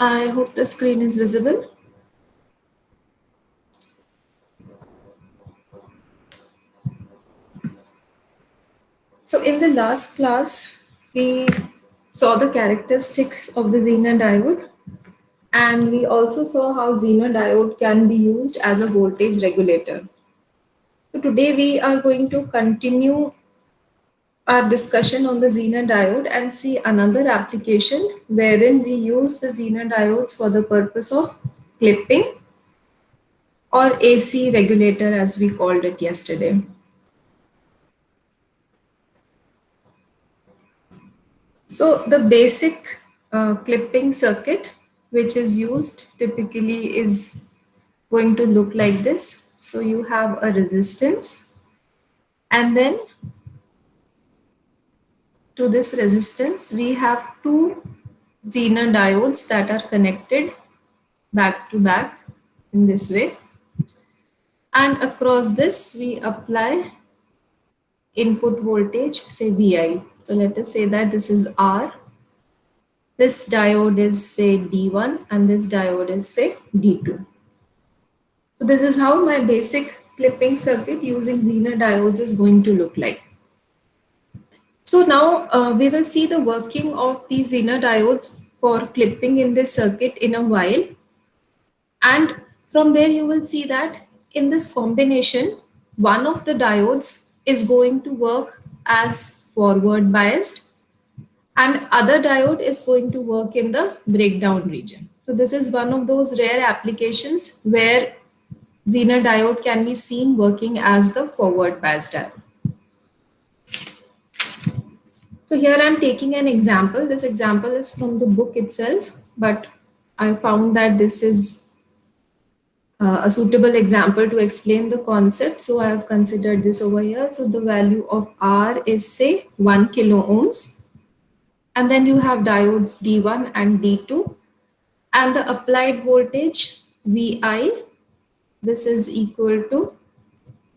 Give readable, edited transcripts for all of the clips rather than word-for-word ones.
I hope the screen is visible. So in the last class, we saw the characteristics of the Zener diode, and we also saw how Zener diode can be used as a voltage regulator. So today we are going to continue our discussion on the Zener diode and see another application wherein we use the Zener diodes for the purpose of clipping or AC regulator as we called it yesterday. So the basic clipping circuit which is used typically is going to look like this. So you have a resistance, and then to this resistance we have two Zener diodes that are connected back to back in this way, and across this we apply input voltage, say Vi. So let us say that this is R. This diode is say D1 and this diode is say D2. So this is how my basic clipping circuit using Zener diodes is going to look like. So now we will see the working of these Zener diodes for clipping in this circuit in a while. And from there you will see that in this combination, one of the diodes is going to work as forward biased and other diode is going to work in the breakdown region. So this is one of those rare applications where Zener diode can be seen working as the forward biased diode. So here I'm taking an example. This example is from the book itself, but I found that this is a suitable example to explain the concept. So I have considered this over here. So the value of R is say 1 kilo ohms. And then you have diodes D1 and D2. And the applied voltage Vi, this is equal to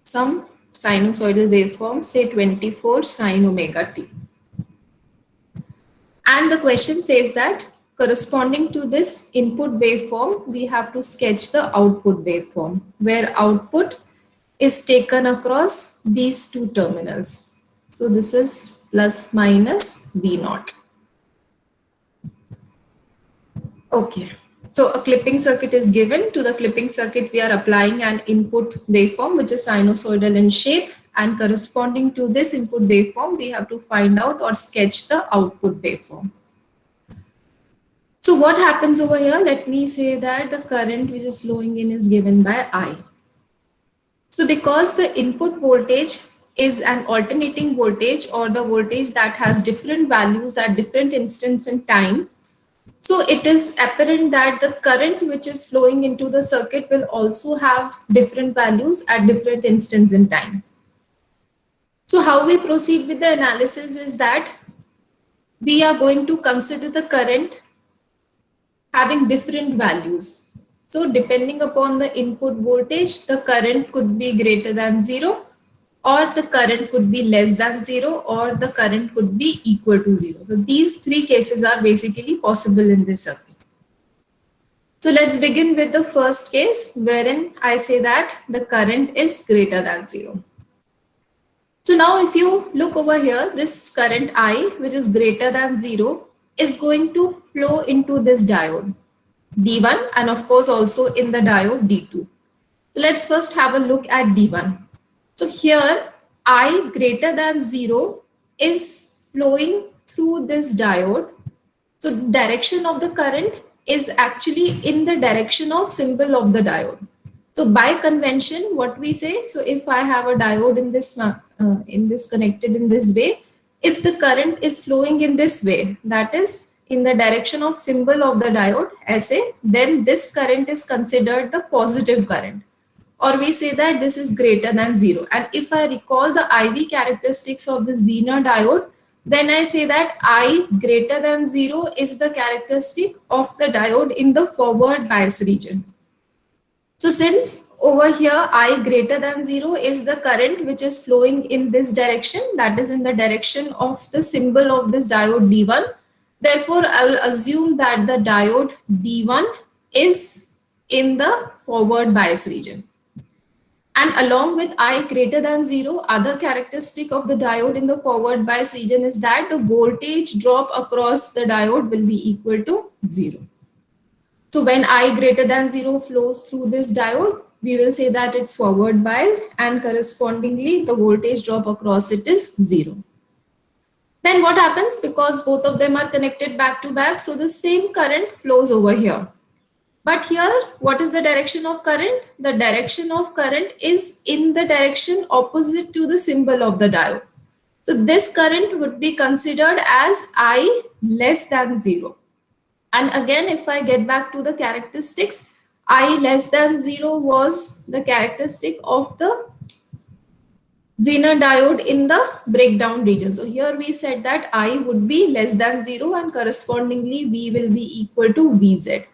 some sinusoidal waveform, say 24 sin omega t. And the question says that corresponding to this input waveform, we have to sketch the output waveform, where output is taken across these two terminals. So this is plus minus V naught. Okay, so a clipping circuit is given. To the clipping circuit, we are applying an input waveform which is sinusoidal in shape, and corresponding to this input waveform, we have to find out or sketch the output waveform. So what happens over here? Let me say that the current which is flowing in is given by I. So because the input voltage is an alternating voltage or the voltage that has different values at different instants in time, so it is apparent that the current which is flowing into the circuit will also have different values at different instants in time. So how we proceed with the analysis is that we are going to consider the current having different values. So depending upon the input voltage, the current could be greater than 0, or the current could be less than 0, or the current could be equal to 0. So these three cases are basically possible in this circuit. So let's begin with the first case wherein I say that the current is greater than 0. So now if you look over here, this current I, which is greater than 0, is going to flow into this diode D1 and of course also in the diode D2. So let's first have a look at D1. So here I greater than 0 is flowing through this diode. So direction of the current is actually in the direction of symbol of the diode. So by convention, what we say, so if I have a diode in this connected in this way, if the current is flowing in this way, that is in the direction of symbol of the diode SA, then this current is considered the positive current, or we say that this is greater than 0. And if I recall the IV characteristics of the Zener diode, then I say that I greater than 0 is the characteristic of the diode in the forward bias region. So since over here I greater than 0 is the current which is flowing in this direction, that is in the direction of the symbol of this diode D1, Therefore, I will assume that the diode D1 is in the forward bias region. And along with I greater than 0, other characteristic of the diode in the forward bias region is that the voltage drop across the diode will be equal to 0. So when I greater than 0 flows through this diode, we will say that it's forward bias, and correspondingly the voltage drop across it is 0. Then what happens? Because both of them are connected back to back, so the same current flows over here. But here, what is the direction of current? The direction of current is in the direction opposite to the symbol of the diode. So this current would be considered as I less than 0. And again, if I get back to the characteristics, I less than 0 was the characteristic of the Zener diode in the breakdown region. So here we said that I would be less than 0 and correspondingly V will be equal to Vz.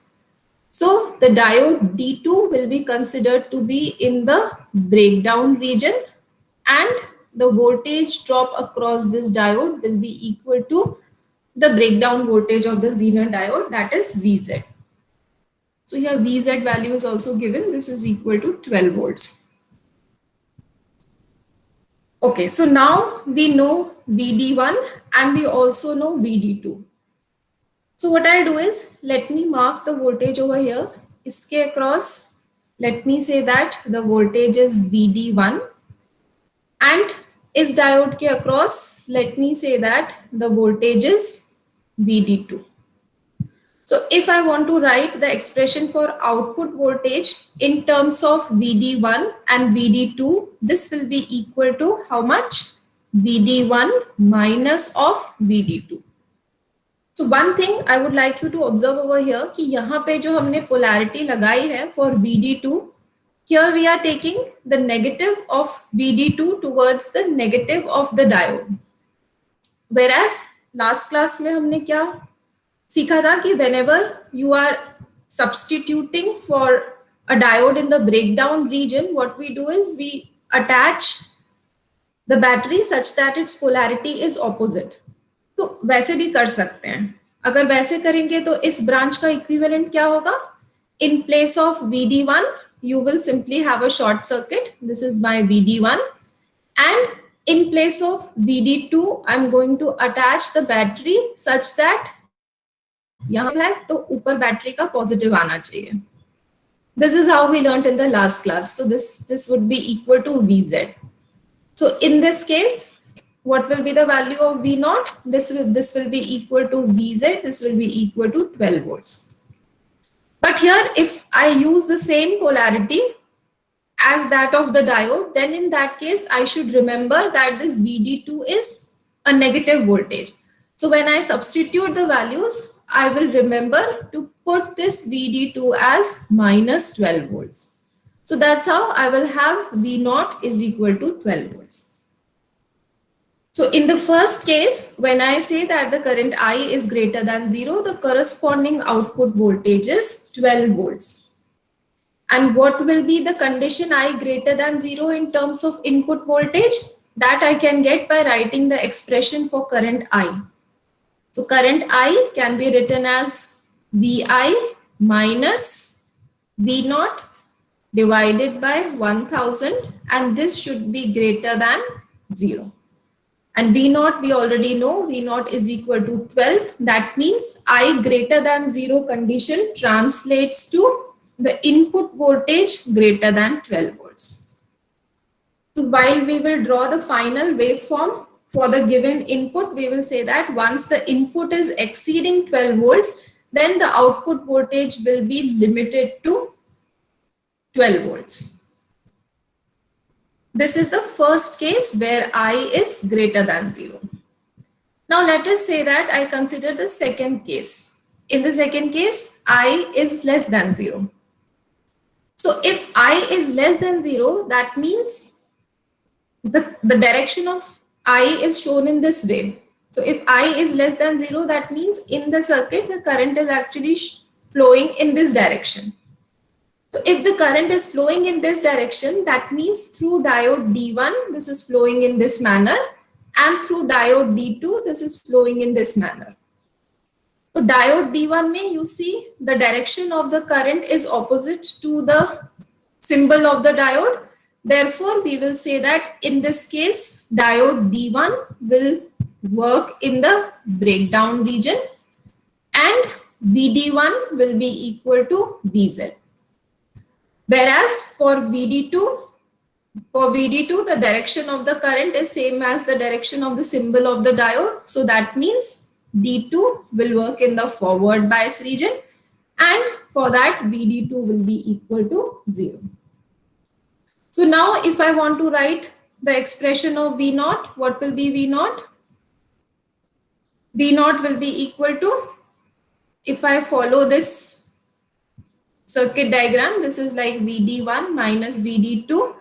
So the diode D2 will be considered to be in the breakdown region, and the voltage drop across this diode will be equal to the breakdown voltage of the Zener diode, that is Vz. So here Vz value is also given. This is equal to 12 volts. Okay, so now we know VD1 and we also know VD2. So what I'll do is, let me mark the voltage over here. Iske across, let me say that the voltage is VD1, and is diode ke across, let me say that the voltage is VD2. So if I want to write the expression for output voltage in terms of VD1 and VD2, this will be equal to how much? VD1 minus of VD2. So one thing I would like you to observe over here कि यहाँ पे जो हमने polarity लगाई है for VD2, here we are taking the negative of VD2 towards the negative of the diode. Whereas last class में हमने क्या सीखा था कि whenever you are substituting for a diode in the breakdown region, what we do is we attach the battery such that its polarity is opposite. तो वैसे भी कर सकते हैं. अगर वैसे करेंगे तो इस ब्रांच का इक्विवेलेंट क्या होगा? In place of VD1, you will simply have a short circuit. This is my VD1. And in place of VD2, I'm going to attach the battery such that यहाँ है तो ऊपर बैटरी का positive आना चाहिए. This is how we learned in the last class. So this would be equal to Vz. So in this case, what will be the value of V naught? This will be equal to Vz. This will be equal to 12 volts. But here, if I use the same polarity as that of the diode, then in that case, I should remember that this VD2 is a negative voltage. So when I substitute the values, I will remember to put this VD2 as minus 12 volts. So that's how I will have V naught is equal to 12 volts. So in the first case, when I say that the current I is greater than 0, the corresponding output voltage is 12 volts. And what will be the condition I greater than 0 in terms of input voltage? That I can get by writing the expression for current I. So current I can be written as VI minus V naught divided by 1000, and this should be greater than 0. And V naught, we already know, V naught is equal to 12. That means I greater than 0 condition translates to the input voltage greater than 12 volts. So while we will draw the final waveform for the given input, we will say that once the input is exceeding 12 volts, then the output voltage will be limited to 12 volts. This is the first case where I is greater than 0. Now let us say that I consider the second case. In the second case, I is less than 0. So if I is less than 0, that means the direction of I is shown in this way. So if I is less than 0, that means in the circuit, the current is actually flowing in this direction. So if the current is flowing in this direction, that means through diode D1, this is flowing in this manner, and through diode D2, this is flowing in this manner. So diode D1 में you see the direction of the current is opposite to the symbol of the diode. Therefore, we will say that in this case, diode D1 will work in the breakdown region and VD1 will be equal to VZ. Whereas for VD2, the direction of the current is same as the direction of the symbol of the diode. So that means D2 will work in the forward bias region, and for that VD2 will be equal to 0. So now if I want to write the expression of V naught, what will be V naught? V naught will be equal to, if I follow this circuit diagram, this is like VD1 minus VD2.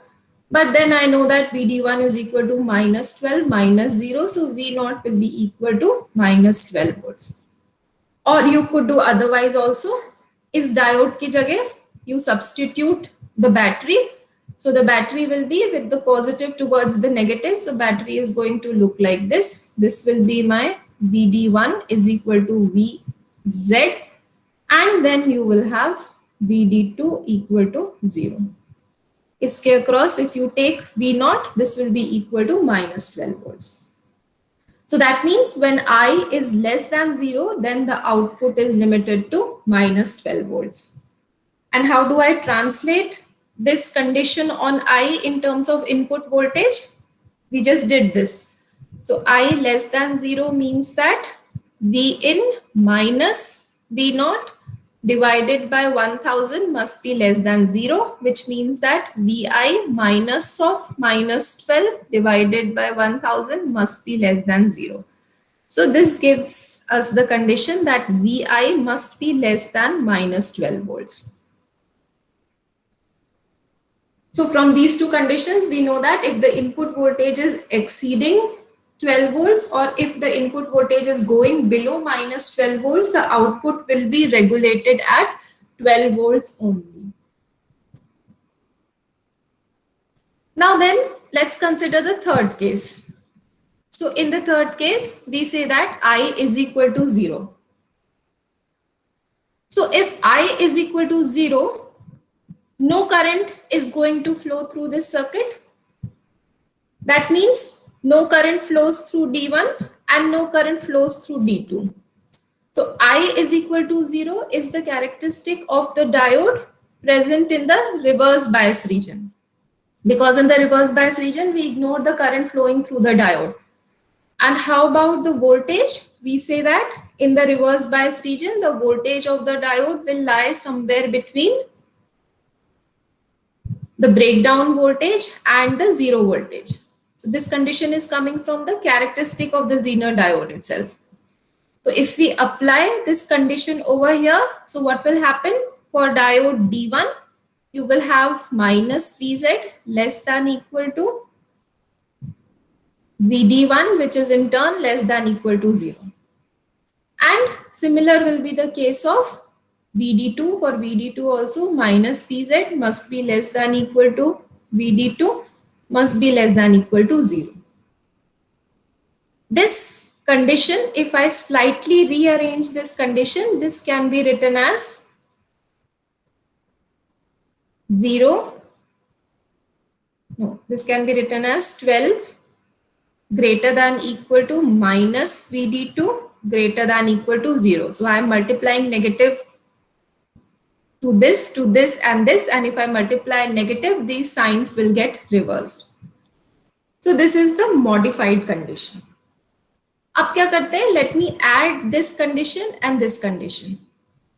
But then I know that VD1 is equal to minus 12 minus 0. So V naught will be equal to minus 12 volts. Or you could do otherwise also. Is diode ki jagah you substitute the battery. So the battery will be with the positive towards the negative. So battery is going to look like this. This will be my VD1 is equal to VZ. And then you will have VD2 equal to 0. Iske across, if you take V naught, this will be equal to minus 12 volts. So that means when I is less than 0, then the output is limited to minus 12 volts. And how do I translate this condition on I in terms of input voltage? We just did this. So I less than 0 means that V in minus V naught divided by 1000 must be less than 0, which means that Vi minus of minus 12 divided by 1000 must be less than 0. So this gives us the condition that Vi must be less than minus 12 volts. So from these two conditions, we know that if the input voltage is exceeding 12 volts or if the input voltage is going below minus 12 volts, the output will be regulated at 12 volts only. Now then, let's consider the third case. So in the third case, we say that I is equal to 0. So if I is equal to 0, no current is going to flow through this circuit. That means no current flows through D1 and no current flows through D2. So I is equal to 0 is the characteristic of the diode present in the reverse bias region. Because in the reverse bias region, we ignore the current flowing through the diode. And how about the voltage? We say that in the reverse bias region, the voltage of the diode will lie somewhere between the breakdown voltage and the zero voltage. So this condition is coming from the characteristic of the Zener diode itself. So if we apply this condition over here, so what will happen for diode D1? You will have minus VZ less than equal to VD1, which is in turn less than equal to 0. And similar will be the case of VD2. For VD2 also, minus VZ must be less than equal to VD2 must be less than equal to 0. This condition, if I slightly rearrange this condition, this can be written as 0. No, this can be written as 12 greater than equal to minus VD2 greater than equal to 0. So I am multiplying negative to this, and this, and if I multiply negative, these signs will get reversed. So this is the modified condition. अब क्या करते हैं? Let me add this condition and this condition.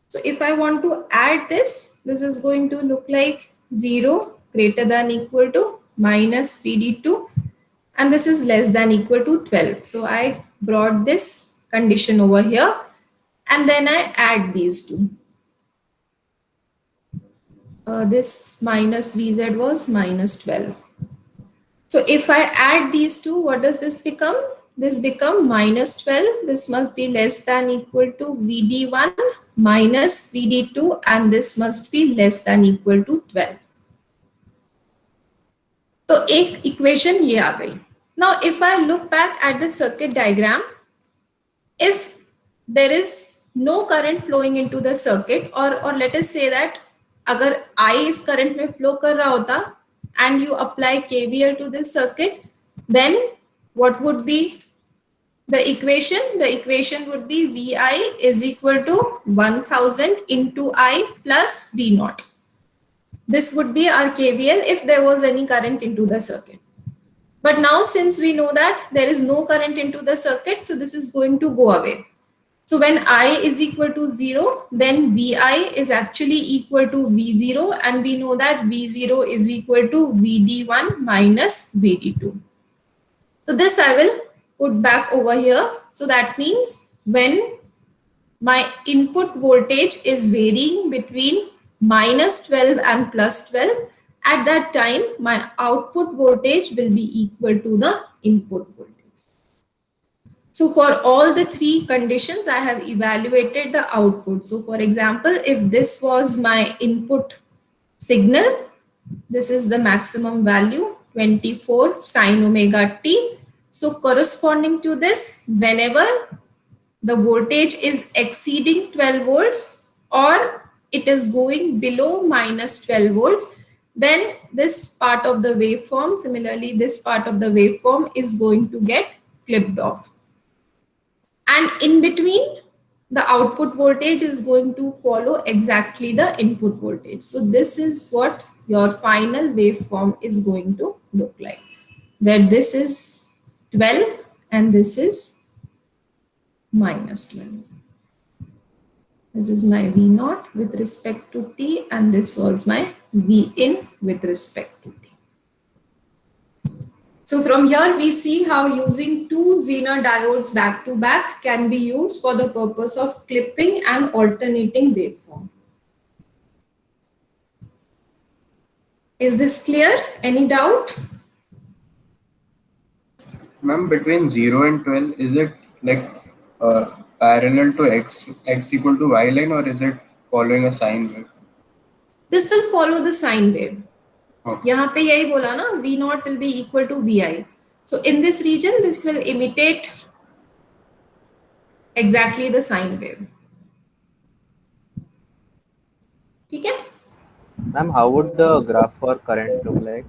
So if I want to add this, this is going to look like 0 greater than equal to minus VD2, and this is less than equal to 12. So I brought this condition over here, and then I add these two. This minus VZ was minus 12. So if I add these two, what does this become? This become minus 12. This must be less than equal to VD1 minus VD2, and this must be less than equal to 12. So एक equation ये आ गई. Now if I look back at the circuit diagram, if there is no current flowing into the circuit, or let us say that agar I is current mein flow kar raha hota and you apply KVL to this circuit, then what would be the equation? The equation would be VI is equal to 1000 into I plus V naught. This would be our KVL if there was any current into the circuit. But now since we know that there is no current into the circuit, so this is going to go away. So when I is equal to 0, then VI is actually equal to V0, and we know that V0 is equal to VD1 minus VD2. So this I will put back over here. So that means when my input voltage is varying between minus 12 and plus 12, at that time my output voltage will be equal to the input voltage. So for all the three conditions, I have evaluated the output. So for example, if this was my input signal, this is the maximum value 24 sine omega t. So corresponding to this, whenever the voltage is exceeding 12 volts or it is going below minus 12 volts, then this part of the waveform, similarly this part of the waveform is going to get clipped off. And in between, the output voltage is going to follow exactly the input voltage. So this is what your final waveform is going to look like, where this is 12 and this is minus 12. This is my V naught with respect to t, and this was my V in with respect to t. So from here we see how using two Zener diodes back to back can be used for the purpose of clipping and alternating waveform. Is this clear? Any doubt? Ma'am, between 0 and 12, is it like parallel to x equal to y line, or is it following a sine wave? This will follow the sine wave. Okay. यहाँ पे यही बोला ना, V naught will be equal to Vi. So in this region, this will imitate exactly the sine wave. ठीक है? Ma'am, how would the graph for current look like?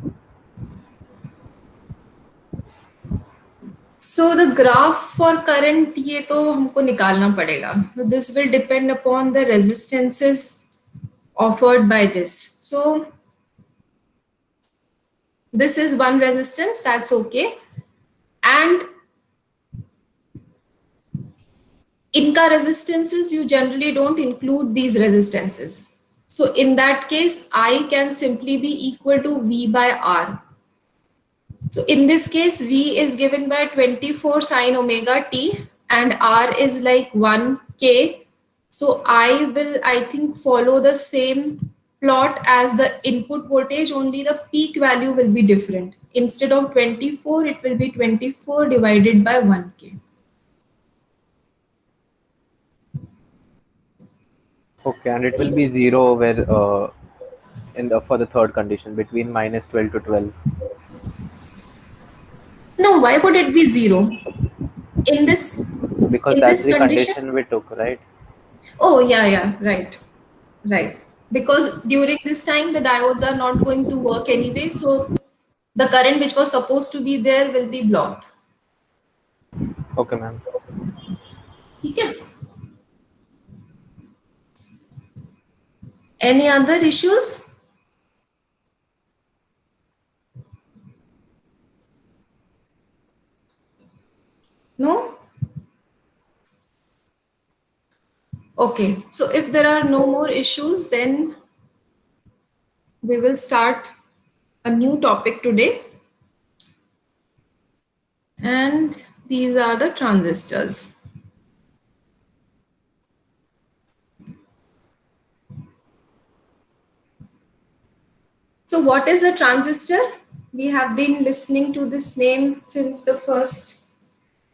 So the graph for current ये तो हमको निकालना पड़ेगा. So this will depend upon the resistances offered by this. So this is one resistance, that's okay. And inka resistances, you generally don't include these resistances. So in that case, I can simply be equal to V by R. So in this case, V is given by 24 sine omega t and R is like 1K. So I will, I think, follow the same plot as the input voltage, only the peak value will be different. Instead of 24, it will be 24 divided by 1K. Okay, and it will be 0 where for the third condition between minus 12 to 12. No, why would it be 0? In this, because in that's this the condition we took, right? Oh, yeah, right. Because during this time, the diodes are not going to work anyway. So the current which was supposed to be there will be blocked. Okay, ma'am. Okay. Any other issues? No? Okay, so if there are no more issues, then we will start a new topic today. And these are the transistors. So what is a transistor? We have been listening to this name since the first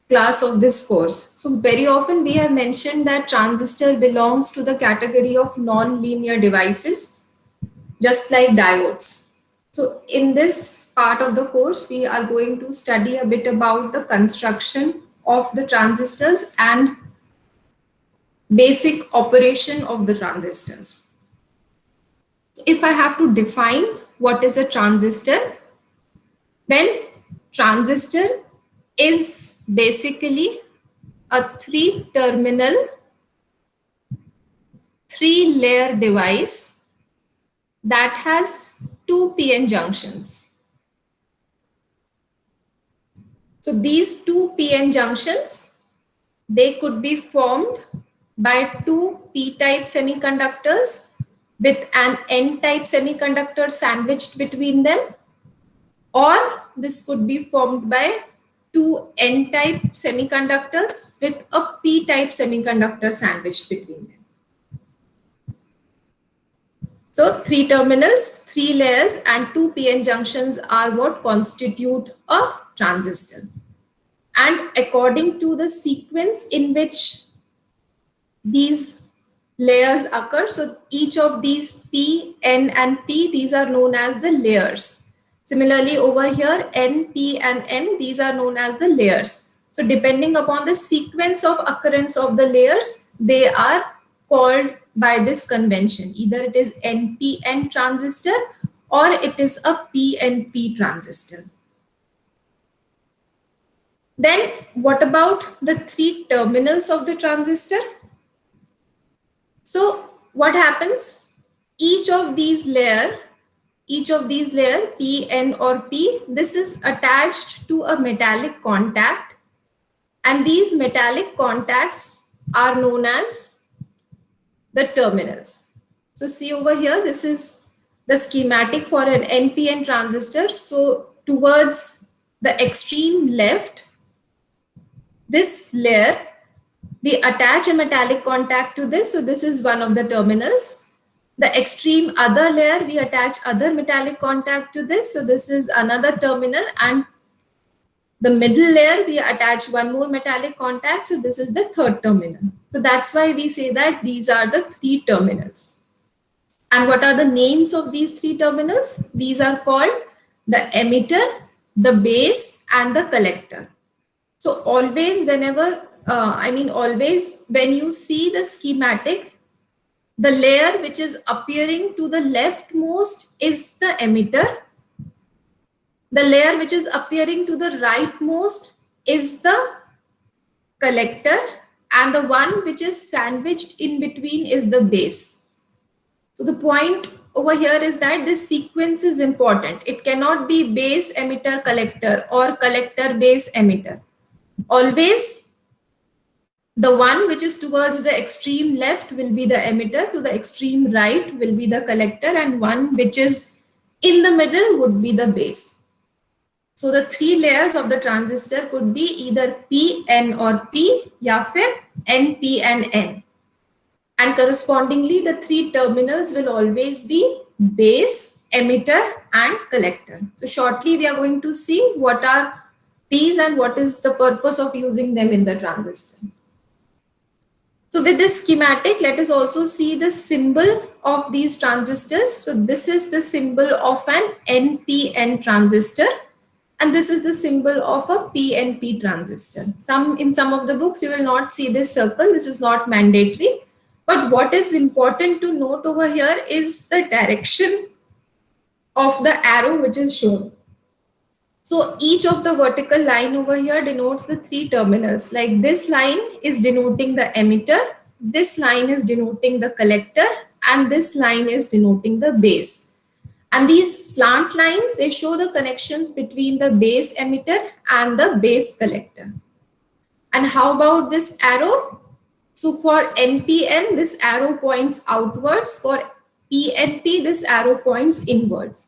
class of this course. So very often we have mentioned that transistor belongs to the category of non-linear devices, just like diodes. So in this part of the course, we are going to study a bit about the construction of the transistors and basic operation of the transistors. If I have to define what is a transistor, then transistor is basically a three-terminal, three-layer device that has two PN junctions. So these two PN junctions, they could be formed by two p-type semiconductors with an n-type semiconductor sandwiched between them, or this could be formed by two n-type semiconductors with a p-type semiconductor sandwiched between them. So three terminals, three layers, and two PN junctions are what constitute a transistor. And according to the sequence in which these layers occur, so each of these P, N, and P, these are known as the layers. Similarly, over here, N, P, and N, these are known as the layers. So depending upon the sequence of occurrence of the layers, they are called by this convention. Either it is NPN transistor or it is a PNP transistor. Then what about the three terminals of the transistor? So what happens? Each of these layer, P, N, or P, this is attached to a metallic contact, and these metallic contacts are known as the terminals. So see over here, this is the schematic for an NPN transistor. So towards the extreme left, this layer, we attach a metallic contact to this. So this is one of the terminals. The extreme other layer, we attach other metallic contact to this. So this is another terminal, and the middle layer, we attach one more metallic contact. So this is the third terminal. So that's why we say that these are the three terminals. And what are the names of these three terminals? These are called the emitter, the base, and the collector. So always always when you see the schematic, the layer which is appearing to the leftmost is the emitter. The layer which is appearing to the rightmost is the collector, and the one which is sandwiched in between is the base. So the point over here is that this sequence is important. It cannot be base, emitter, collector, or collector, base, emitter. Always the one which is towards the extreme left will be the emitter, to the extreme right will be the collector, and one which is in the middle would be the base. So the three layers of the transistor could be either P, N, or P, ya fir N, P, and N. And correspondingly, the three terminals will always be base, emitter, and collector. So shortly, we are going to see what are these and what is the purpose of using them in the transistor. So with this schematic, let us also see the symbol of these transistors. So this is the symbol of an NPN transistor, and this is the symbol of a PNP transistor. In some of the books, you will not see this circle. This is not mandatory. But what is important to note over here is the direction of the arrow which is shown. So each of the vertical line over here denotes the three terminals. Like this line is denoting the emitter, this line is denoting the collector, and this line is denoting the base. And these slant lines, they show the connections between the base emitter and the base collector. And how about this arrow? So for NPN, this arrow points outwards. For PNP, this arrow points inwards.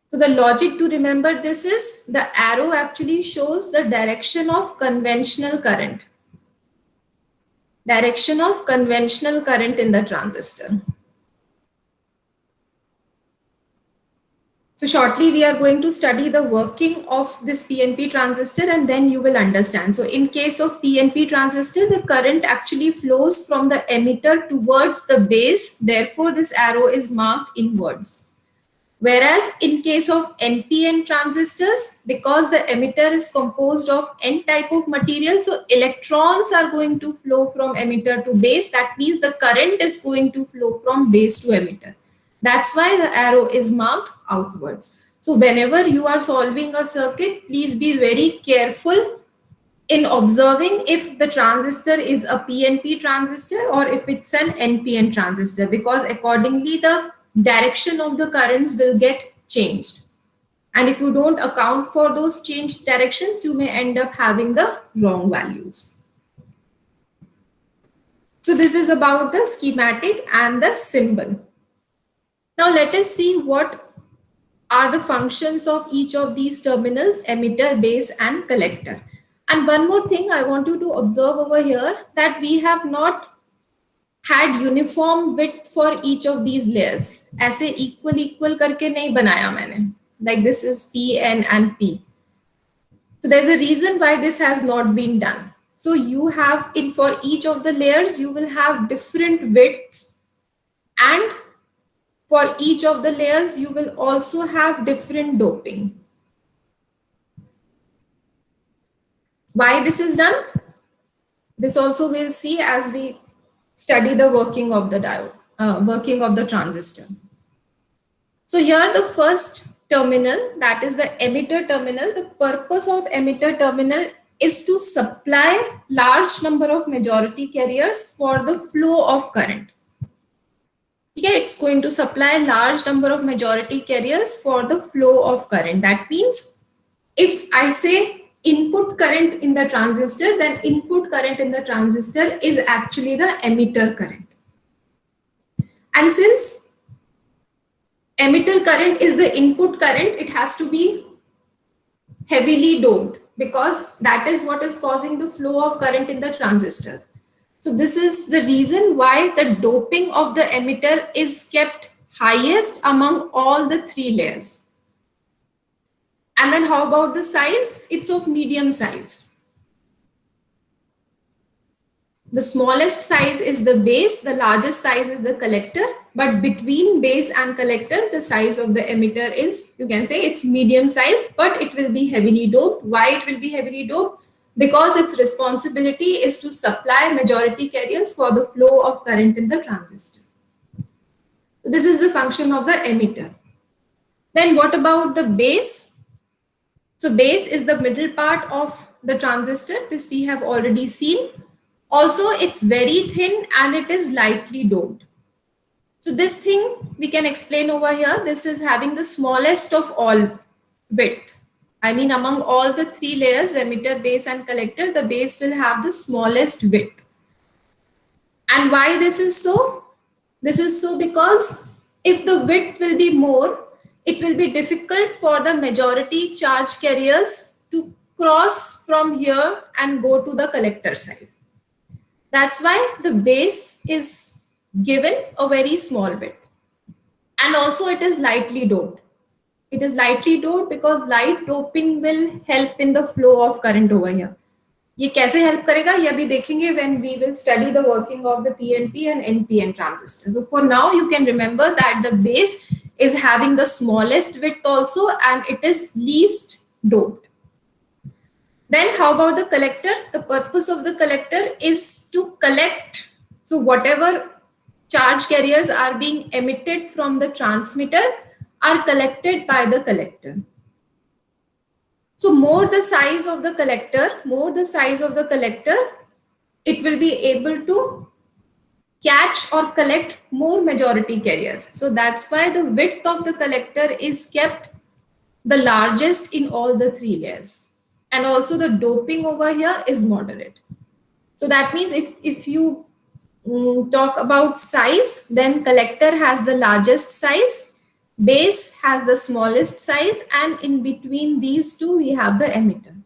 So the logic to remember this is the arrow actually shows the direction of conventional current. Direction of conventional current in the transistor. So shortly we are going to study the working of this PNP transistor, and then you will understand. So in case of PNP transistor, the current actually flows from the emitter towards the base. Therefore, this arrow is marked inwards. Whereas in case of NPN transistors, because the emitter is composed of N type of material, so electrons are going to flow from emitter to base. That means the current is going to flow from base to emitter. That's why the arrow is marked outwards. So whenever you are solving a circuit, please be very careful in observing if the transistor is a PNP transistor or if it's an NPN transistor, because accordingly the direction of the currents will get changed. And if you don't account for those changed directions, you may end up having the wrong values. So this is about the schematic and the symbol. Now let us see what are the functions of each of these terminals: emitter, base, and collector. And one more thing I want you to observe over here, that we have not had uniform width for each of these layers. ऐसे equal करके नहीं बनाया मैंने. Like this is P, N, and P. So there's a reason why this has not been done. So you have for each of the layers, you will have different widths, and for each of the layers, you will also have different doping. Why this is done? This also we'll see as we study the working of the diode, working of the transistor. So here the first terminal, that is the emitter terminal. The purpose of emitter terminal is to supply large number of majority carriers for the flow of current. Yeah, it's going to supply large number of majority carriers for the flow of current. That means if I say input current in the transistor, then input current in the transistor is actually the emitter current. And since emitter current is the input current, it has to be heavily doped, because that is what is causing the flow of current in the transistors. So this is the reason why the doping of the emitter is kept highest among all the three layers. And then how about the size? It's of medium size. The smallest size is the base, the largest size is the collector, but between base and collector, the size of the emitter is, you can say it's medium size, but it will be heavily doped. Why it will be heavily doped? Because its responsibility is to supply majority carriers for the flow of current in the transistor. This is the function of the emitter. Then what about the base? So base is the middle part of the transistor. This we have already seen. Also, it's very thin and it is lightly doped. So this thing we can explain over here. This is having the smallest of all width. I mean, among all the three layers, emitter, base, and collector, the base will have the smallest width. And why this is so? This is so because if the width will be more, it will be difficult for the majority charge carriers to cross from here and go to the collector side. That's why the base is given a very small width. And also it is lightly doped. It is lightly doped because light doping will help in the flow of current over here. ये कैसे help करेगा ये अभी देखेंगे when we will study the working of the PNP and NPN transistors. So for now you can remember that the base is having the smallest width also and it is least doped. Then how about the collector? The purpose of the collector is to collect. So whatever charge carriers are being emitted from the transmitter are collected by the collector. So more the size of the collector, it will be able to catch or collect more majority carriers. So that's why the width of the collector is kept the largest in all the three layers. And also the doping over here is moderate. So that means if you talk about size, then collector has the largest size, base has the smallest size, and in between these two we have the emitter.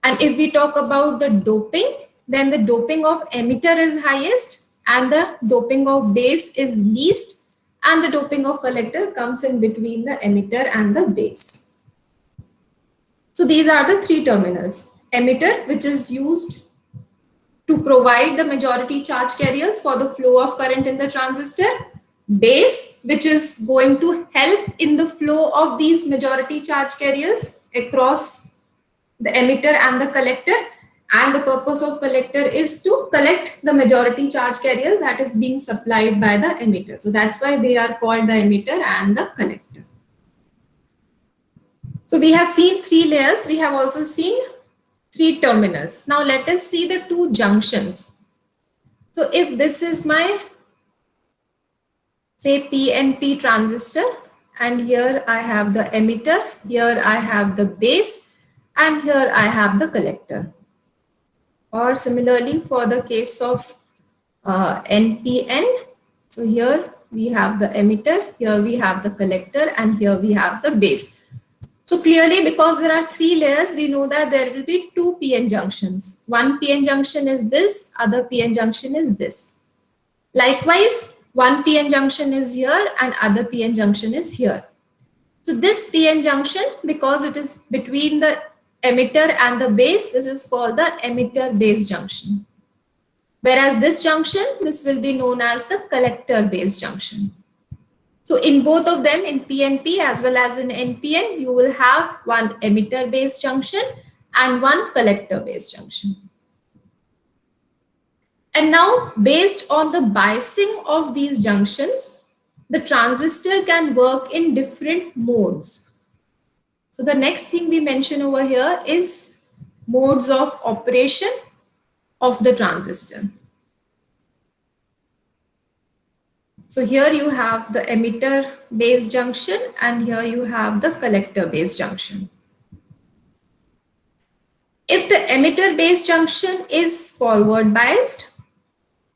And if we talk about the doping, then the doping of emitter is highest and the doping of base is least, and the doping of collector comes in between the emitter and the base. So these are the three terminals. Emitter, which is used to provide the majority charge carriers for the flow of current in the transistor. base, which is going to help in the flow of these majority charge carriers across the emitter and the collector. And the purpose of collector is to collect the majority charge carrier that is being supplied by the emitter. So that's why they are called the emitter and the collector. So we have seen three layers. We have also seen three terminals. Now let us see the two junctions. So if this is my, say, PNP transistor, and here I have the emitter, here I have the base, and here I have the collector. Or similarly for the case of NPN, so here we have the emitter, here we have the collector, and here we have the base. So clearly, because there are three layers, we know that there will be two PN junctions. One PN junction is this, other PN junction is this. Likewise, one PN junction is here and other PN junction is here. So this PN junction, because it is between the emitter and the base, this is called the emitter base junction. Whereas this junction, this will be known as the collector base junction. So in both of them, in PNP as well as in NPN, you will have one emitter base junction and one collector base junction. And now, based on the biasing of these junctions, the transistor can work in different modes. So the next thing we mention over here is modes of operation of the transistor. So here you have the emitter base junction and here you have the collector base junction. If the emitter base junction is forward biased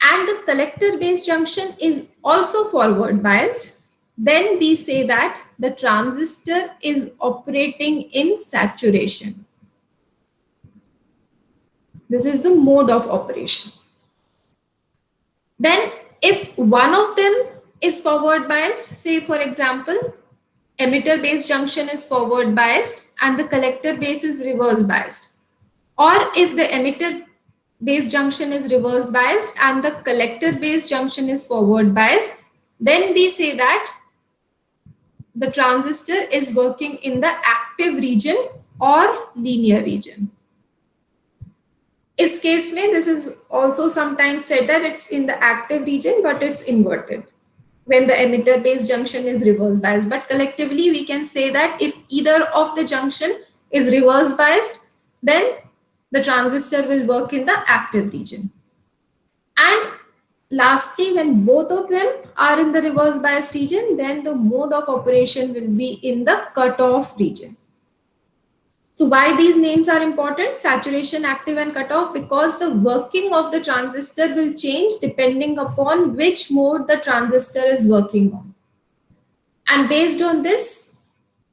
and the collector base junction is also forward biased, then we say that the transistor is operating in saturation. This is the mode of operation. Then if one of them is forward biased, say for example, emitter base junction is forward biased and the collector base is reverse biased. Or if the emitter base junction is reverse biased and the collector base junction is forward biased, then we say that the transistor is working in the active region or linear region. Is case mein, this is also sometimes said that it's in the active region, but it's inverted when the emitter base junction is reverse biased. But collectively, we can say that if either of the junction is reverse biased, then the transistor will work in the active region. And lastly, when both of them are in the reverse bias region, then the mode of operation will be in the cutoff region. So why these names are important? Saturation, active and cutoff, because the working of the transistor will change depending upon which mode the transistor is working on. And based on this,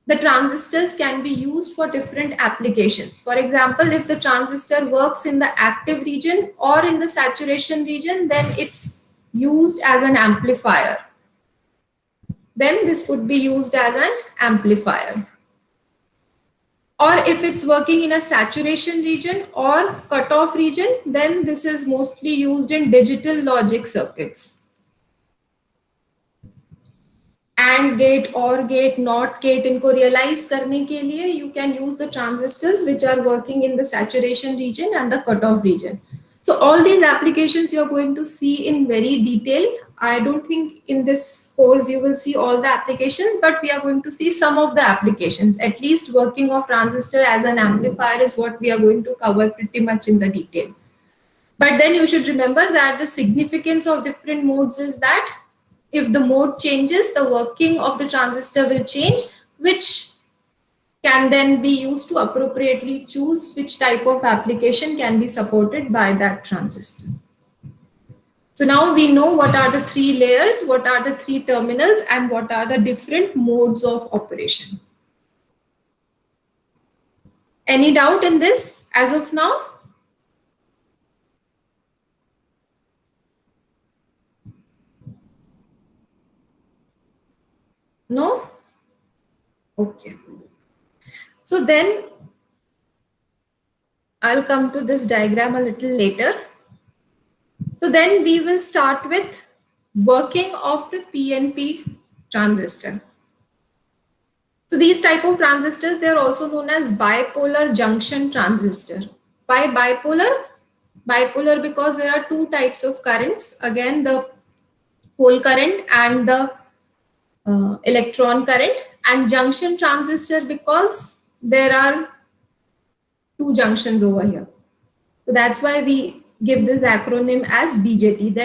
the transistors can be used for different applications. For example, if the transistor works in the active region or in the saturation region, then it's used as an amplifier. Then this could be used as an amplifier. Or if it's working in a saturation region or cutoff region, then this is mostly used in digital logic circuits. AND gate, OR gate, NOT gate, इनको realize करने के लिए you can use the transistors which are working in the saturation region and the cutoff region. So all these applications you are going to see in very detail. I don't think in this course you will see all the applications, but we are going to see some of the applications. At least working of transistor as an amplifier is what we are going to cover pretty much in the detail. But then you should remember that the significance of different modes is that if the mode changes, the working of the transistor will change, which can then be used to appropriately choose which type of application can be supported by that transistor. So now we know what are the three layers, what are the three terminals, and what are the different modes of operation. Any doubt in this as of now? No? Okay. So then I'll come to this diagram a little later. So then we will start with working of the PNP transistor. So these type of transistors, they are also known as bipolar junction transistor. Why bipolar? Bipolar because there are two types of currents. Again, the hole current and the electron current, and junction transistor because there are two junctions over here. So that's why we give this acronym as BJT.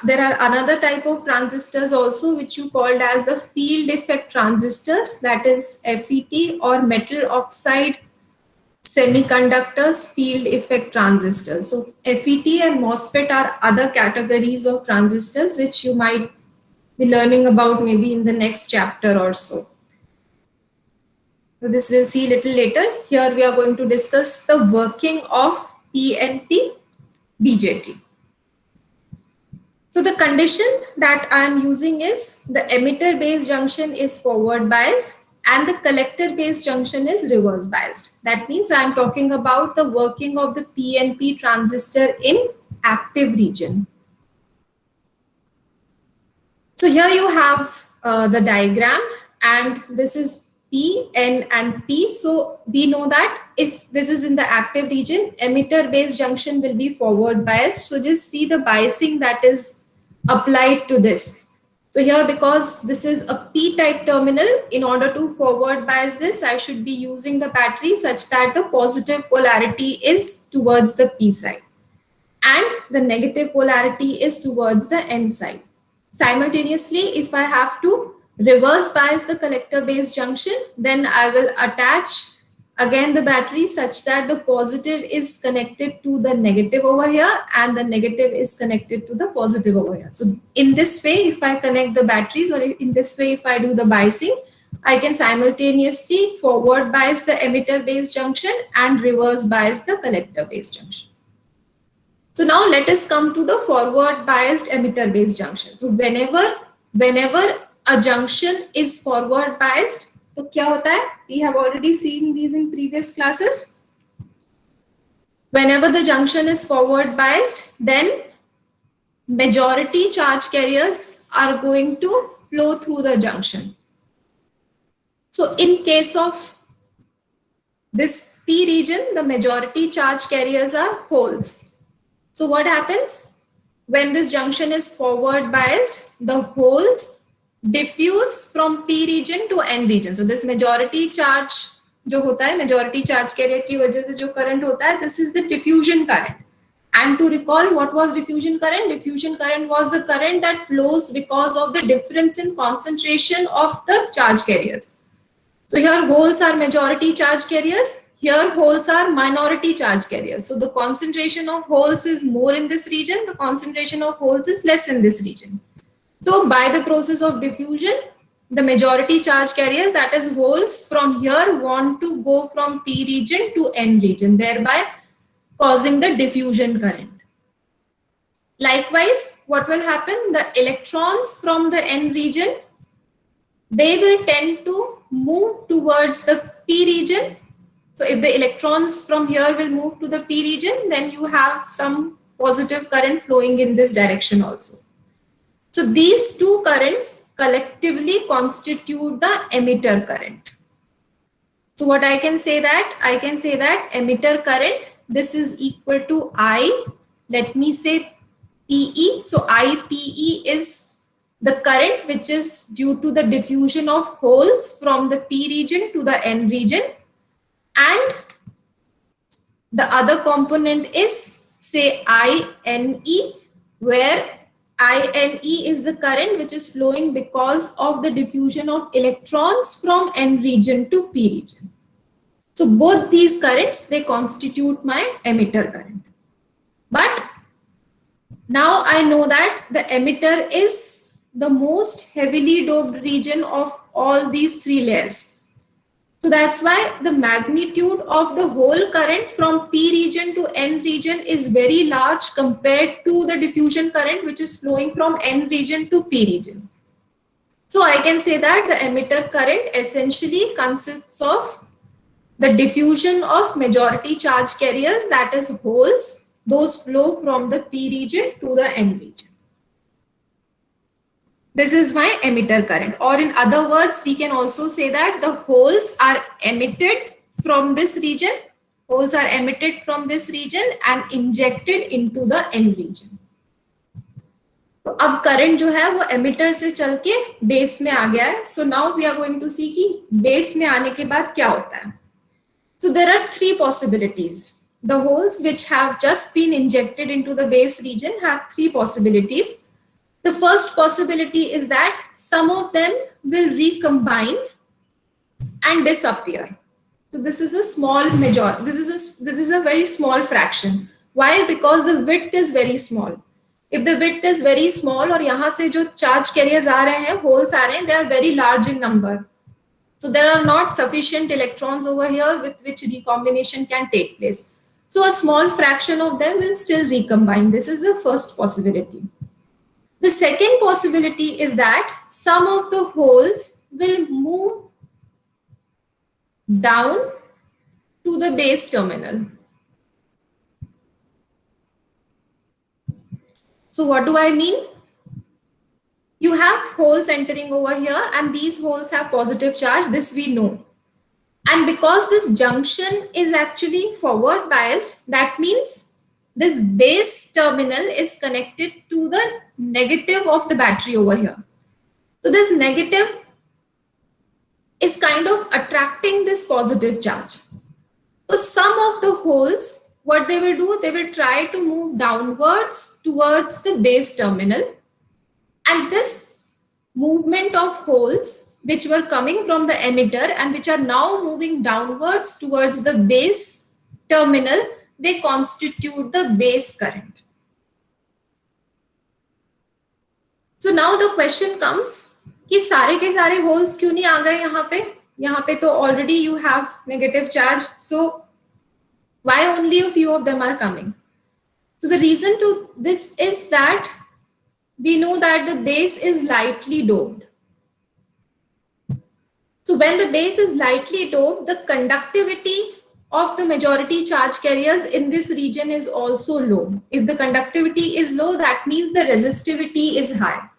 There are another type of transistors also which you called as the field effect transistors, that is FET, or metal oxide semiconductors field effect transistors. So FET and MOSFET are other categories of transistors which you might be learning about maybe in the next chapter or so. So this we'll see a little later. Here we are going to discuss the working of PNP BJT. So the condition that I am using is the emitter base junction is forward biased and the collector base junction is reverse biased. That means I am talking about the working of the PNP transistor in active region. So here you have the diagram, and this is P, N and P. So we know that if this is in the active region, emitter base junction will be forward biased. So just see the biasing that is applied to this. So here, because this is a P type terminal, in order to forward bias this, I should be using the battery such that the positive polarity is towards the P side and the negative polarity is towards the N side. Simultaneously, if I have to reverse bias the collector base junction, then I will attach again the battery such that the positive is connected to the negative over here and the negative is connected to the positive over here. So in this way, if I connect the batteries, or in this way, if I do the biasing, I can simultaneously forward bias the emitter base junction and reverse bias the collector base junction. So now let us come to the forward biased emitter base junction. So whenever a junction is forward biased, तो क्या होता है? We have already seen these in previous classes. Whenever the junction is forward biased, then majority charge carriers are going to flow through the junction. So in case of this P region, the majority charge carriers are holes. So what happens when this junction is forward biased? The holes diffuse from P region to N region. So this majority charge जो होता है, majority charge carrier की वजह से जो current होता है, this is the diffusion current. And to recall, what was diffusion current? Diffusion current was the current that flows because of the difference in concentration of the charge carriers. So here holes are majority charge carriers. Here holes are minority charge carriers. So the concentration of holes is more in this region. The concentration of holes is less in this region. So by the process of diffusion, the majority charge carriers, that is holes, from here want to go from P region to N region, thereby causing the diffusion current. Likewise, what will happen? The electrons from the N region, they will tend to move towards the P region. So if the electrons from here will move to the P region, then you have some positive current flowing in this direction also. So these two currents collectively constitute the emitter current. So what I can say that? I can say that emitter current, this is equal to I, let me say PE. So IPE is the current which is due to the diffusion of holes from the P region to the N region. And the other component is, say, INE, where INE is the current which is flowing because of the diffusion of electrons from N region to P region. So both these currents, they constitute my emitter current. But now I know that the emitter is the most heavily doped region of all these three layers. So that's why the magnitude of the whole current from P region to N region is very large compared to the diffusion current which is flowing from N region to P region. So I can say that the emitter current essentially consists of the diffusion of majority charge carriers, that is holes, those flow from the P region to the N region. This is my emitter current, or in other words, we can also say that the holes are emitted from this region. Holes are emitted from this region and injected into the N region. तो अब current जो है वो emitter से चल के base में आ गया है. So now we are going to see कि बेस में आने के बाद क्या होता है. So there are three possibilities. The holes which have just been injected into the base region have three possibilities. The first possibility is that some of them will recombine and disappear. So this is a small majority. This is a very small fraction. Why? Because the width is very small. If the width is very small और यहाँ से जो charge carriers आ रहे हैं, holes आ रहे हैं, they are very large in number. So there are not sufficient electrons over here with which recombination can take place. So a small fraction of them will still recombine. This is the first possibility. The second possibility is that some of the holes will move down to the base terminal. So what do I mean? You have holes entering over here and these holes have positive charge. This we know. And because this junction is actually forward biased, that means this base terminal is connected to the negative of the battery over here. So this negative is kind of attracting this positive charge. So some of the holes, what they will do, they will try to move downwards towards the base terminal. And this movement of holes which were coming from the emitter and which are now moving downwards towards the base terminal, they constitute the base current. So now the question comes कि सारे के सारे holes क्यों नहीं आ गए यहाँ पे? यहाँ पे तो already you have negative charge. So why only a few of them are coming? So the reason to this is that we know that the base is lightly doped. So when the base is lightly doped, the conductivity of the majority charge carriers in this region is also low. If the conductivity is low, that means the resistivity is high.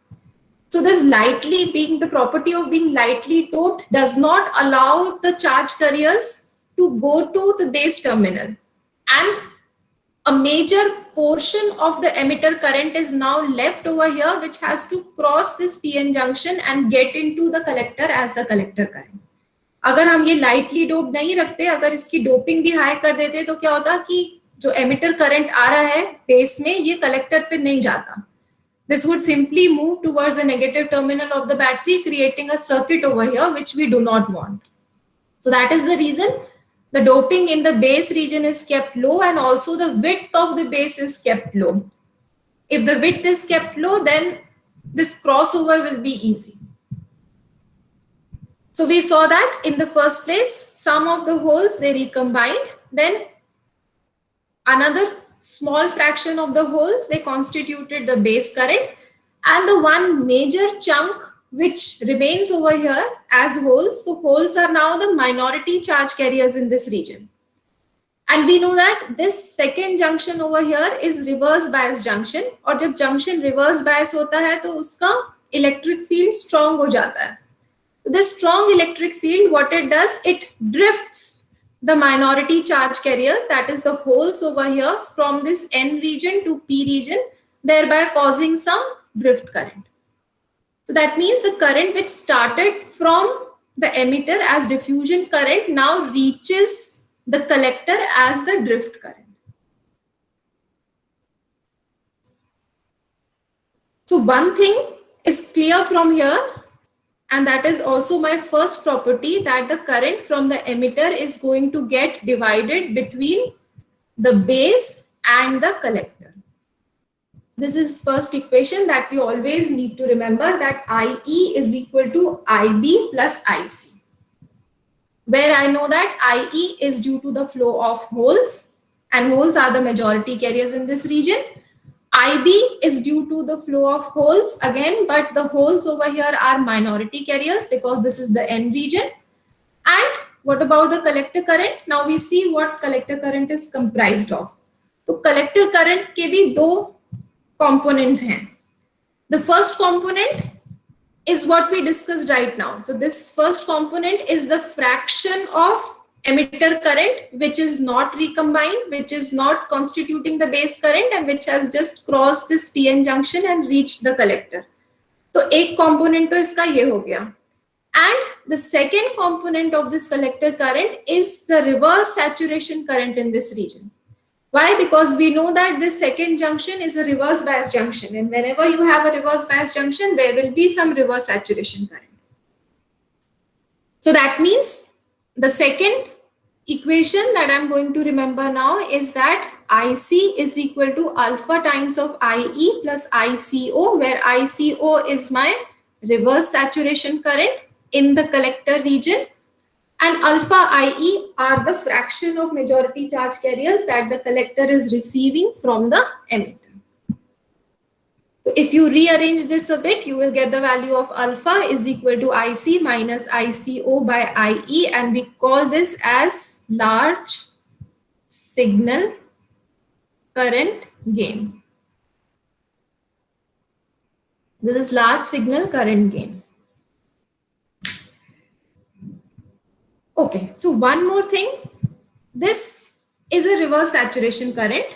So this lightly being the property of being lightly doped does not allow the charge carriers to go to the base terminal. And a major portion of the emitter current is now left over here, which has to cross this PN junction and get into the collector as the collector current. अगर हम ये lightly doped नहीं रखते, अगर इसकी doping भी high कर देते, तो क्या होता कि जो emitter current आ रहा है base में, ये collector पे नहीं जाता. This would simply move towards the negative terminal of the battery, creating a circuit over here, which we do not want. So that is the reason the doping in the base region is kept low, and also the width of the base is kept low. If the width is kept low, then this crossover will be easy. So we saw that in the first place, some of the holes, they recombined. Then another small fraction of the holes, they constituted the base current. And the one major chunk which remains over here as holes, the holes are now the minority charge carriers in this region. And we know that this second junction over here is reverse bias junction. और जब junction reverse bias होता है तो उसका electric field strong हो जाता है. This strong electric field, what it does, it drifts the minority charge carriers, that is the holes over here, from this N region to P region, thereby causing some drift current. So that means the current which started from the emitter as diffusion current now reaches the collector as the drift current. So one thing is clear from here, and that is also my first property, that the current from the emitter is going to get divided between the base and the collector. This is first equation that we always need to remember, that IE is equal to IB plus IC, where I know that IE is due to the flow of holes, and holes are the majority carriers in this region. IB is due to the flow of holes again, but the holes over here are minority carriers because this is the N region. And what about the collector current? Now we see what collector current is comprised of. So collector current के भी दो components हैं. The first component is what we discussed right now. So this first component is the fraction of emitter current which is not recombined, which is not constituting the base current, and which has just crossed this PN junction and reached the collector. तो एक component तो इसका ये हो गया. And the second component of this collector current is the reverse saturation current in this region. Why? Because we know that this second junction is a reverse bias junction, and whenever you have a reverse bias junction, there will be some reverse saturation current. So that means the second equation that I'm going to remember now is that IC is equal to alpha times of IE plus ICO, where ICO is my reverse saturation current in the collector region, and alpha IE are the fraction of majority charge carriers that the collector is receiving from the emitter. So if you rearrange this a bit, you will get the value of alpha is equal to IC minus ICO by IE, and we call this as large signal current gain. This is large signal current gain. Okay, so one more thing. This is a reverse saturation current,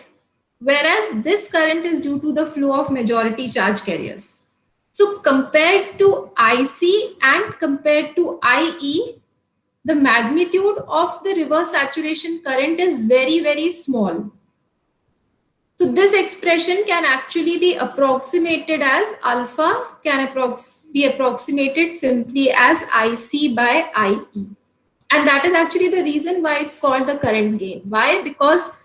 whereas this current is due to the flow of majority charge carriers. So compared to IC and compared to IE, the magnitude of the reverse saturation current is very, very small. So this expression can actually be approximated as alpha can be approximated simply as IC by IE. And that is actually the reason why it's called the current gain. Why? Because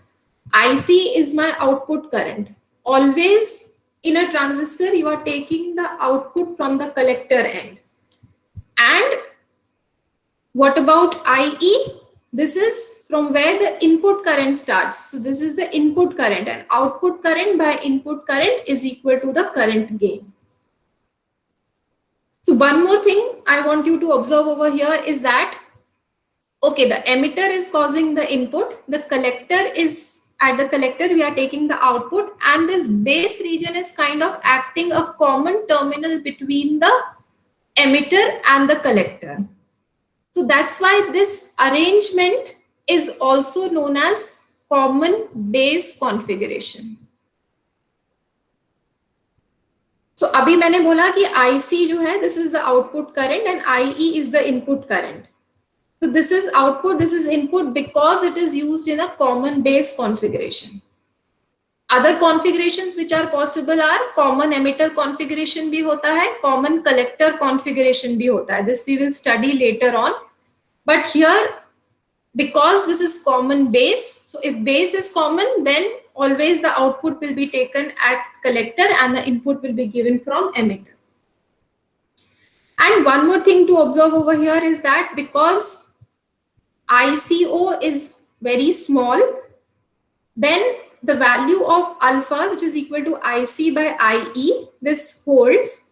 IC is my output current. Always in a transistor, you are taking the output from the collector end. And what about IE? This is from where the input current starts. So this is the input current, and output current by input current is equal to the current gain. So one more thing I want you to observe over here is that, okay, the emitter is causing the input, the collector is at the collector, we are taking the output, and this base region is kind of acting a common terminal between the emitter and the collector. So that's why this arrangement is also known as common base configuration. So अभी मैंने बोला कि IC जो है, this is the output current and IE is the input current. So this is output, this is input because it is used in a common base configuration. Other configurations which are possible are common emitter configuration भी होता है, common collector configuration भी होता है. This we will study later on. But here, because this is common base, so if base is common, then always the output will be taken at collector and the input will be given from emitter. And one more thing to observe over here is that because ICO is very small, then the value of alpha, which is equal to IC by IE, this holds.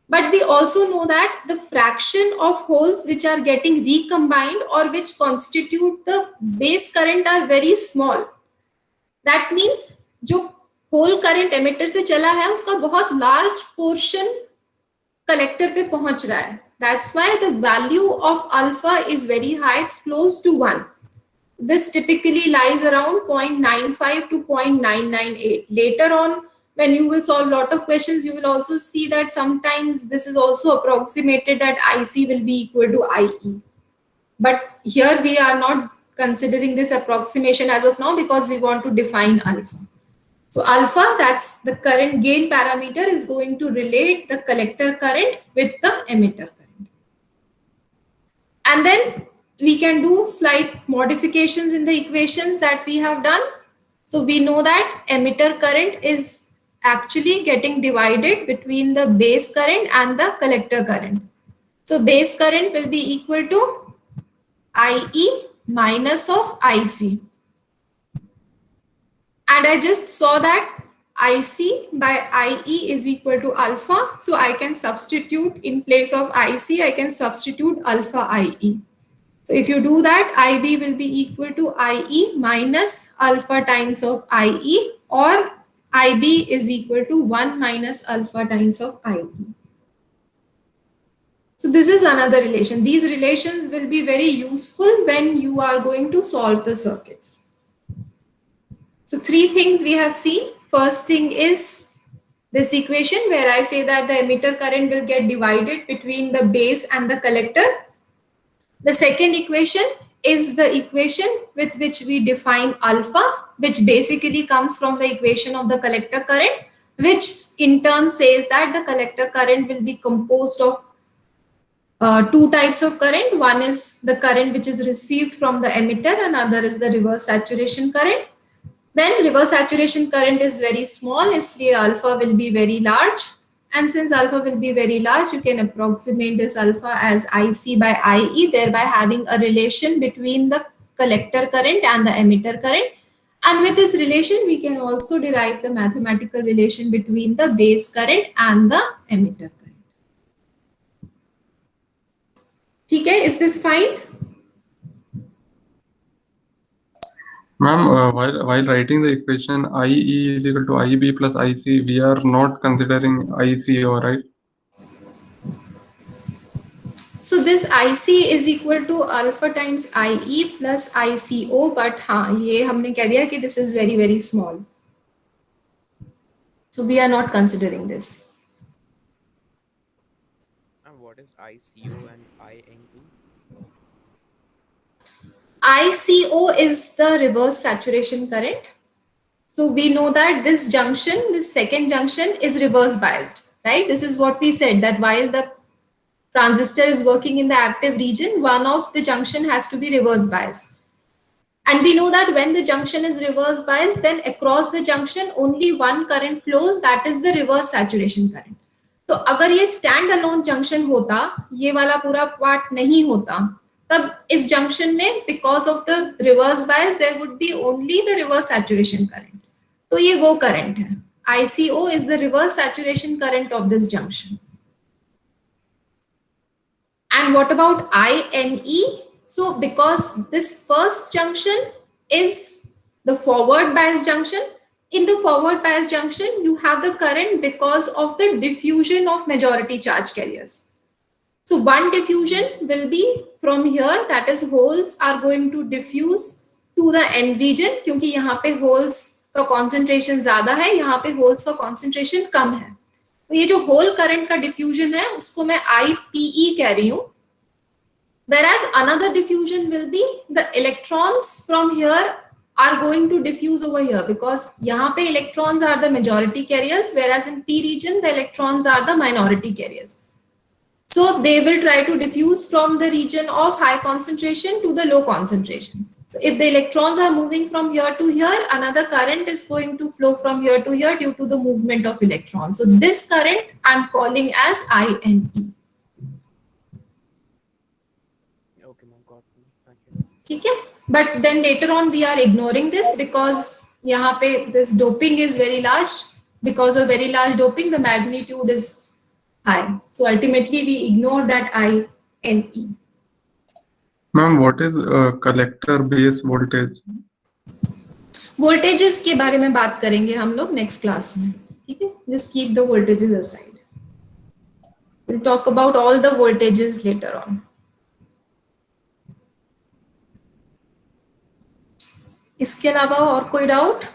But we also know that the fraction of holes which are getting recombined or which constitute the base current are very small. That means जो whole current emitter से चला है उसका बहुत large portion collector पे पहुंच रहा है. That's why the value of alpha is very high. It's close to 1. This typically lies around 0.95 to 0.998. Later on, when you will solve a lot of questions, you will also see that sometimes this is also approximated that IC will be equal to IE. But here we are not considering this approximation as of now because we want to define alpha. So alpha, that's the current gain parameter, is going to relate the collector current with the emitter current. And then we can do slight modifications in the equations that we have done. So we know that emitter current is actually getting divided between the base current and the collector current. So base current will be equal to IE minus of IC. And I just saw that IC by IE is equal to alpha. So I can substitute in place of IC, I can substitute alpha IE. So if you do that, IB will be equal to IE minus alpha times of IE, or IB is equal to 1 minus alpha times of IE. So this is another relation. These relations will be very useful when you are going to solve the circuits. So three things we have seen. First thing is this equation where I say that the emitter current will get divided between the base and the collector. The second equation is the equation with which we define alpha, which basically comes from the equation of the collector current, which in turn says that the collector current will be composed of two types of current. One is the current which is received from the emitter, and another is the reverse saturation current. Then reverse saturation current is very small, इसलिए alpha will be very large. And since alpha will be very large, you can approximate this alpha as IC by IE, thereby having a relation between the collector current and the emitter current. And with this relation, we can also derive the mathematical relation between the base current and the emitter current. ठीक है? Is this fine? Ma'am, while writing the equation IE is equal to IB plus IC, we are not considering ICO, right? So this IC is equal to alpha times IE plus ICO, but हाँ ये हमने कह दिया कि this is very very small. So we are not considering this. And what is ICO and INE? ICO is the reverse saturation current. So we know that this junction, this second junction is reverse biased, right? This is what we said, that while the transistor is working in the active region, one of the junction has to be reverse biased. And we know that when the junction is reverse biased, then across the junction only one current flows, that is the reverse saturation current. तो अगर ये stand alone junction होता, ये वाला पूरा part नहीं होता, तब इस जंक्शन में because of the reverse bias there would be only the reverse saturation current. तो ये वो करंट है. ICO is the reverse saturation current of this junction. And what about INE? So because this first junction is the forward bias junction, in the forward bias junction, you have the current because of the diffusion of majority charge carriers. So one diffusion will be from here, that is holes are going to diffuse to the end region, क्योंकि यहाँ पे holes का concentration ज़्यादा है, यहाँ पे holes का concentration कम है. तो ये जो whole current का diffusion है, उसको मैं IPE कह रही हूँ. Whereas another diffusion will be the electrons from here are going to diffuse over here, because यहाँ पे electrons are the majority carriers, whereas in P region the electrons are the minority carriers. So they will try to diffuse from the region of high concentration to the low concentration. So if the electrons are moving from here to here, another current is going to flow from here to here due to the movement of electrons. So this current I'm calling as INE. Okay, ma'am, got it. Thank you. ठीक है? But then later on we are ignoring this because यहाँ पे this doping is very large. Because of very large doping, the magnitude is high. So ultimately we ignore that INE. Ma'am, what is collector base voltage? Voltages के बारे में बात करेंगे हम लोग next class में. ठीक है? Just keep the voltages aside. We'll talk about all the voltages later on. इसके अलावा और कोई doubt?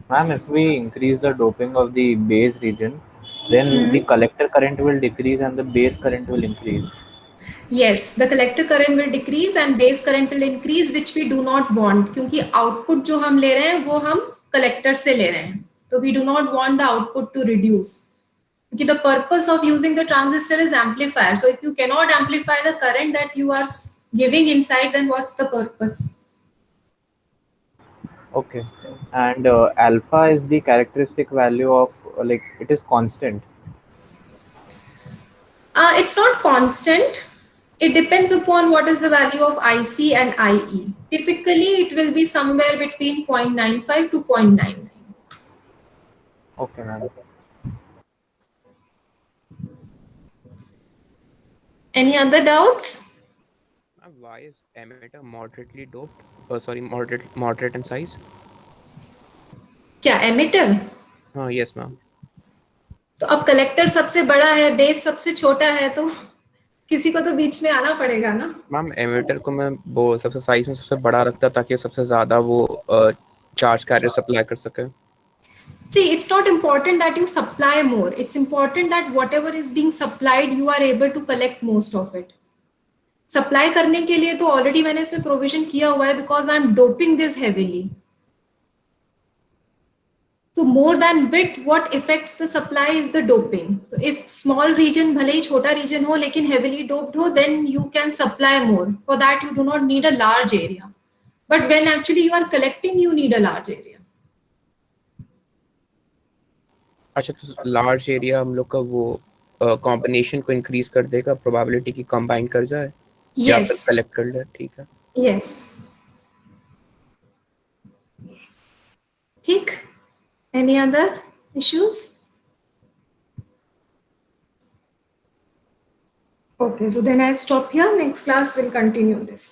Ma'am, if we increase the doping of the base region, then the collector current will decrease and the base current will increase. Yes, the collector current will decrease and base current will increase, which we do not want, क्योंकि output जो हम ले रहे हैं वो हम collector से ले रहे हैं. तो we do not want the output to reduce. Because the purpose of using the transistor is amplifier. So if you cannot amplify the current that you are giving inside, then what's the purpose? Okay. And alpha is the characteristic value of, like, it is constant. It's not constant. It depends upon what is the value of IC and IE. Typically, it will be somewhere between 0.95 to 0.99. Okay, ma'am. Any other doubts? Why is emitter moderately doped? Moderate in size? क्या emitter? Yes, ma'am. तो अब collector सबसे बड़ा है, base सबसे छोटा है, तो किसी को तो बीच में आना पड़ेगा ना। मैम एमिटर को मैं वो सबसे साइज में सबसे बड़ा रखता ताकि सबसे ज्यादा वो चार्ज कैरियर सप्लाई कर सके। See, it's not important that you supply more. It's important that whatever is being supplied, you are able to collect most of it. Supply करने के लिए तो ऑलरेडी मैंने इसमें प्रोविजन किया हुआ है, because I am doping this heavily. So more than width, what affects the supply is the doping. So if small region, भले ही छोटा region हो लेकिन heavily doped हो, then you can supply more. For that you do not need a large area. But when actually you are collecting, you need a large area. अच्छा, तो large area हम लोग का वो कॉम्बिनेशन को इंक्रीज कर देगा, प्रोबेबिलिटी की कंबाइन कर जाए या फिर Yes. कलेक्ट कर ले. ठीक है. Yes. ठीक. Any other issues? Okay, so then I'll stop here. Next class we'll continue this.